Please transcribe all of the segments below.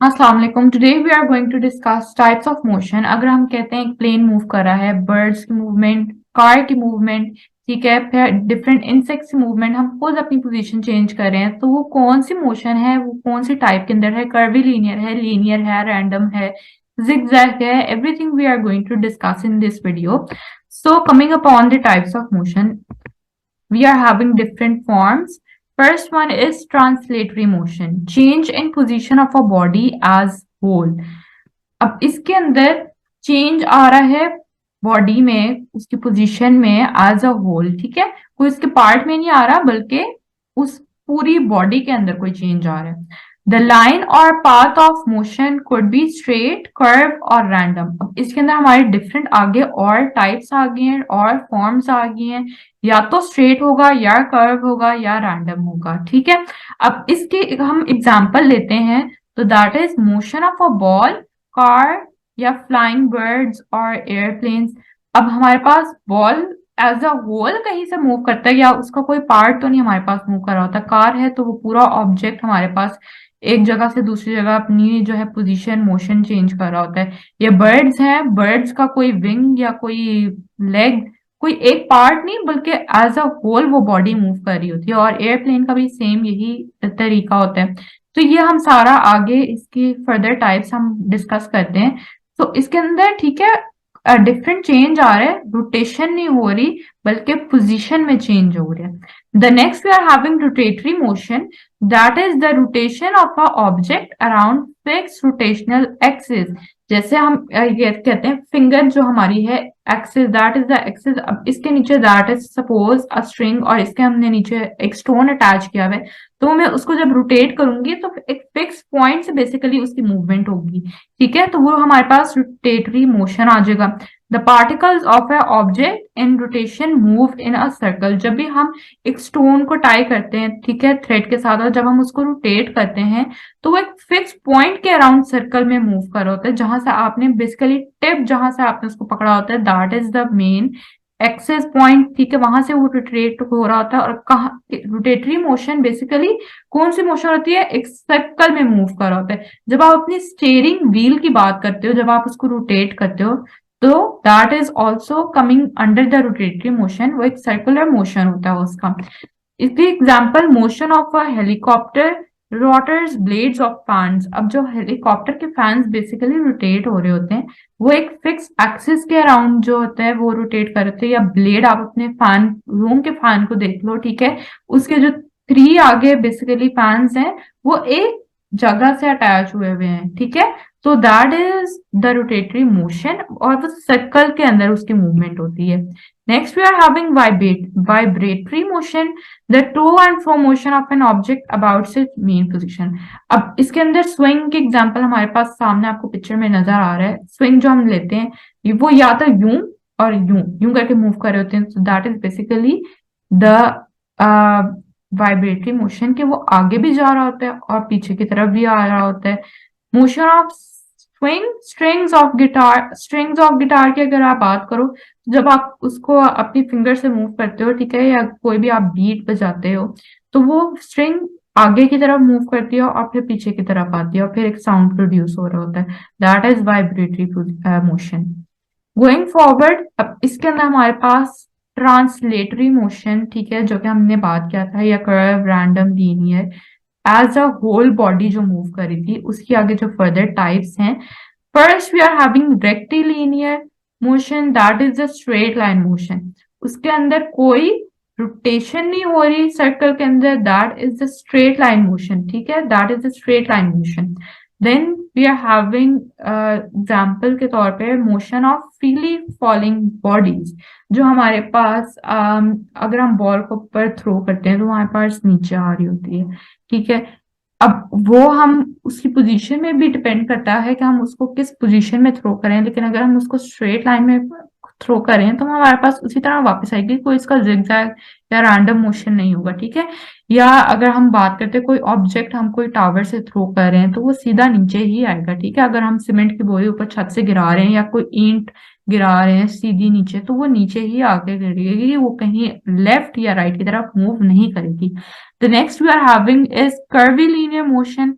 अस्सलाम वालेकुम। Today we are going to discuss types of motion. अगर हम कहते हैं एक प्लेन मूव कर रहा है, बर्ड्स की मूवमेंट, कार की मूवमेंट, ठीक है, फिर डिफरेंट इंसेक्ट्स की मूवमेंट, हम खुद अपनी पोजीशन चेंज कर रहे हैं, तो वो कौन सी मोशन है, वो कौन सी टाइप के अंदर है, कर्वी लीनियर है, रैंडम है, zigzag है, everything we are going to discuss in this video. So coming upon the types of motion, we are having different forms. First one is translatory motion, change in position of a body as whole. अब इसके अंदर change आ रहा है body में, उसकी position में as a whole, ठीक है, कोई उसके पार्ट में नहीं आ रहा बल्कि उस पूरी बॉडी के अंदर कोई चेंज आ रहा है. द लाइन और path of motion could be straight, curve और रैंडम. अब इसके अंदर हमारे डिफरेंट आगे और टाइप्स आ गए हैं और फॉर्म्स आ गए हैं, या तो स्ट्रेट होगा या कर्व होगा या रैंडम होगा, ठीक है. अब इसके हम एग्जांपल लेते हैं, तो that is motion of a ball, car या फ्लाइंग बर्ड्स और एयरप्लेन्स. अब हमारे पास बॉल एज अ होल कहीं से मूव करता है, या उसका कोई पार्ट तो नहीं हमारे पास मूव कर रहा होता. कार है तो वो पूरा ऑब्जेक्ट हमारे पास एक जगह से दूसरी जगह अपनी जो है पोजीशन, मोशन चेंज कर रहा होता है. ये बर्ड्स हैं, बर्ड्स का कोई विंग या कोई लेग, कोई एक पार्ट नहीं बल्कि एज अ होल वो बॉडी मूव कर रही होती है. और एयरप्लेन का भी सेम यही तरीका होता है. तो ये हम सारा आगे इसकी फर्दर टाइप्स हम डिस्कस करते हैं. तो इसके अंदर ठीक है, डिफरेंट चेंज आ रहे हैं, रोटेशन नहीं हो रही बल्कि पोजीशन में चेंज हो रहा है. The next we are having rotatory motion, that is the rotation of a object around fix rotational axis. जैसे हम ये कहते हैं फिंगर जो हमारी है axis, that is the axis. अब इसके नीचे that is suppose a string और इसके हमने नीचे एक स्टोन अटैच किया हुआ है, तो मैं उसको जब रोटेट करूंगी तो एक फिक्स पॉइंट से बेसिकली उसकी मूवमेंट होगी, ठीक है. तो वो हमारे पास रोटेटरी मोशन आ जाएगा. The particles of A object in rotation move in a circle. जब भी हम एक स्टोन को टाई करते हैं, ठीक है, थ्रेड के साथ, और जब हम उसको रोटेट करते हैं तो वो एक फिक्स पॉइंट के अराउंड सर्कल में मूव कर रहा होता है, जहां से आपने बेसिकली टिप जहां से आपने उसको पकड़ा होता है, that is the main axis point, ठीक है. वहां से वो रोटेट हो रहा होता है. और कहा रोटेटरी मोशन बेसिकली कौन सी मोशन होती है, एक सर्कल में मूव कर रहा होता है. जब आप अपनी स्टीयरिंग व्हील की बात करते हो, जब आप उसको रोटेट करते हो, तो that is also coming under the rotatory motion. वो एक सर्कुलर मोशन होता है उसका. इसकी example motion of a helicopter, rotors, blades of fans. अब जो हेलीकॉप्टर के फैंस बेसिकली रोटेट हो रहे होते हैं, वो एक फिक्स एक्सिस के अराउंड जो होता है वो रोटेट करते हैं. या ब्लेड, आप अपने फैन, रूम के फैन को देख लो, ठीक है, उसके जो 3 आगे बेसिकली फैंस हैं वो एक जगह से अटैच हुए हैं, ठीक है. तो that is the rotatory motion, और वो सर्कल के अंदर उसकी मूवमेंट होती है. Next we are having vibratory motion, the to and fro motion of an object about its main position. अब इसके अंदर स्विंग के एग्जांपल हमारे पास सामने आपको पिक्चर में नजर आ रहा है. स्विंग जो हम लेते हैं वो या तो यूं और यूं यूं करके मूव कर रहे होते हैं. So that is basically the vibratory motion, के वो आगे भी जा रहा होता है और पीछे की तरफ भी आ रहा होता है. Motion of swing, strings of guitar की अगर आप बात करो, जब आप उसको अपनी फिंगर से मूव करते हो, ठीक है, या कोई भी आप बीट बजाते हो, तो वो स्ट्रिंग आगे की तरफ मूव करती है और फिर पीछे की तरफ आती है और फिर एक साउंड प्रोड्यूस हो रहा होता है. That is vibratory motion. Going forward, अब इसके अंदर हमारे पास ट्रांसलेटरी मोशन, ठीक है, जो कि हमने बात किया था, या curve, random, linear, as a whole body जो मूव कर रही थी. उसकी आगे जो फर्दर टाइप्स हैं, first we are having rectilinear motion, that is the straight line motion. उसके अंदर कोई रोटेशन नहीं हो रही सर्कल के अंदर, that is the straight line motion, ठीक है, that is the straight line motion. Then we are having example के तौर पे motion of freely falling bodies. जो हमारे पास अगर हम बॉल को ऊपर थ्रो करते हैं तो हमारे पास नीचे आ रही होती है, ठीक है. अब वो हम उसकी पोजीशन में भी डिपेंड करता है कि हम उसको किस पोजीशन में थ्रो करें, लेकिन अगर हम उसको स्ट्रेट लाइन में थ्रो करें तो हमारे पास उसी तरह वापस आएगी, कोई इसका जिगजैग या रैंडम मोशन नहीं होगा, ठीक है. या अगर हम बात करते हैं कोई ऑब्जेक्ट हम कोई टावर से थ्रो कर रहे हैं तो वो सीधा नीचे ही आएगा, ठीक है. अगर हम सीमेंट की बोरी ऊपर छत से गिरा रहे हैं या कोई ईंट गिरा रहे हैं सीधी नीचे, तो वो नीचे ही आके गिरेगी, वो कहीं लेफ्ट या राइट की तरफ मूव नहीं करेगी. The next we are having is curvilinear motion.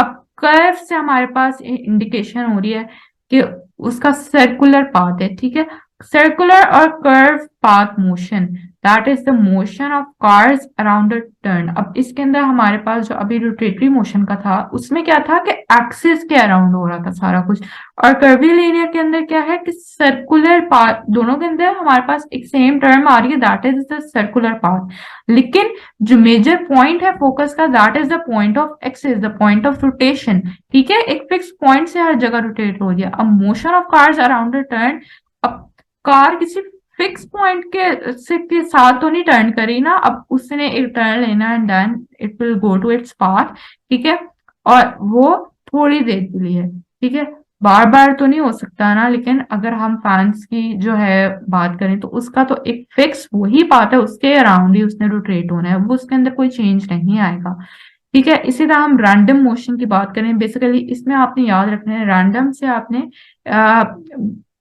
अब कर्व से हमारे पास इंडिकेशन हो रही है कि उसका सर्कुलर पाथ है, ठीक है। सर्कुलर और curve path motion, that is the motion of cars around the turn. अब इसके अंदर हमारे पास जो अभी रोटेटरी मोशन का था, उसमें क्या था कि एक्सिस के अराउंड हो रहा था सारा कुछ, और कर्वीलिनियर के अंदर क्या है कि सर्कुलर पाथ, दोनों के अंदर हमारे पास एक सेम टर्म आ रही है, that is the circular path. लेकिन जो मेजर पॉइंट है फोकस का, that is the point of axis, the point of rotation, ठीक है। एक फिक्स पॉइंट से हर जगह रोटेट हो रही है। अब motion of cars around the turn, अब कार किसी फिक्स पॉइंट के साथ तो नहीं टर्न करी ना, अब उसने एक टर्न लेना and then it will go to its path, ठीक है। और वो थोड़ी देर के लिए, ठीक है, बार बार तो नहीं हो सकता ना। लेकिन अगर हम फैंस की जो है बात करें तो उसका तो एक फिक्स वही पाथ है, उसके अराउंड ही उसने रोटेट होना है, वो उसके अंदर कोई चेंज नहीं आएगा, ठीक है। इसी तरह हम रैंडम मोशन की बात करें, बेसिकली इसमें आपने याद रखना है, रैंडम से आपने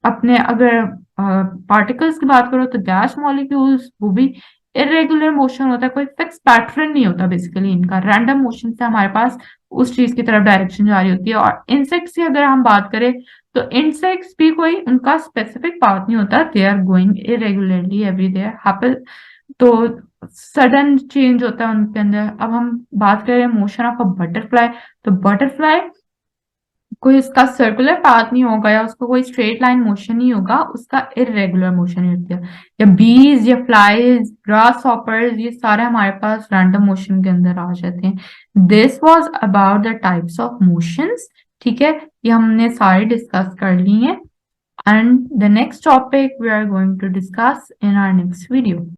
अपने अगर पार्टिकल्स की बात करो तो गैस मॉलिक्यूल्स, वो भी इरेगुलर मोशन होता है, कोई फिक्स पैटर्न नहीं होता बेसिकली इनका। रैंडम मोशन से हमारे पास उस चीज की तरफ डायरेक्शन जारी होती है। और इंसेक्ट्स की अगर हम बात करें तो इंसेक्ट्स भी कोई उनका स्पेसिफिक पाथ नहीं होता, they are going irregularly everyday happen, तो सडन चेंज होता है उनके अंदर। अब हम बात करें मोशन ऑफ अ बटरफ्लाई, तो बटरफ्लाई कोई इसका सर्कुलर पाथ नहीं होगा या उसको कोई स्ट्रेट लाइन मोशन नहीं होगा, उसका इरेगुलर मोशन होता है। या बीज या फ्लाइज, ग्रास हॉपर्स, ये सारे हमारे पास रैंडम मोशन के अंदर आ जाते हैं। This was about the types of motions, ठीक है, ये हमने सारे डिस्कस कर ली हैं। And the next topic we are going to discuss in our next video.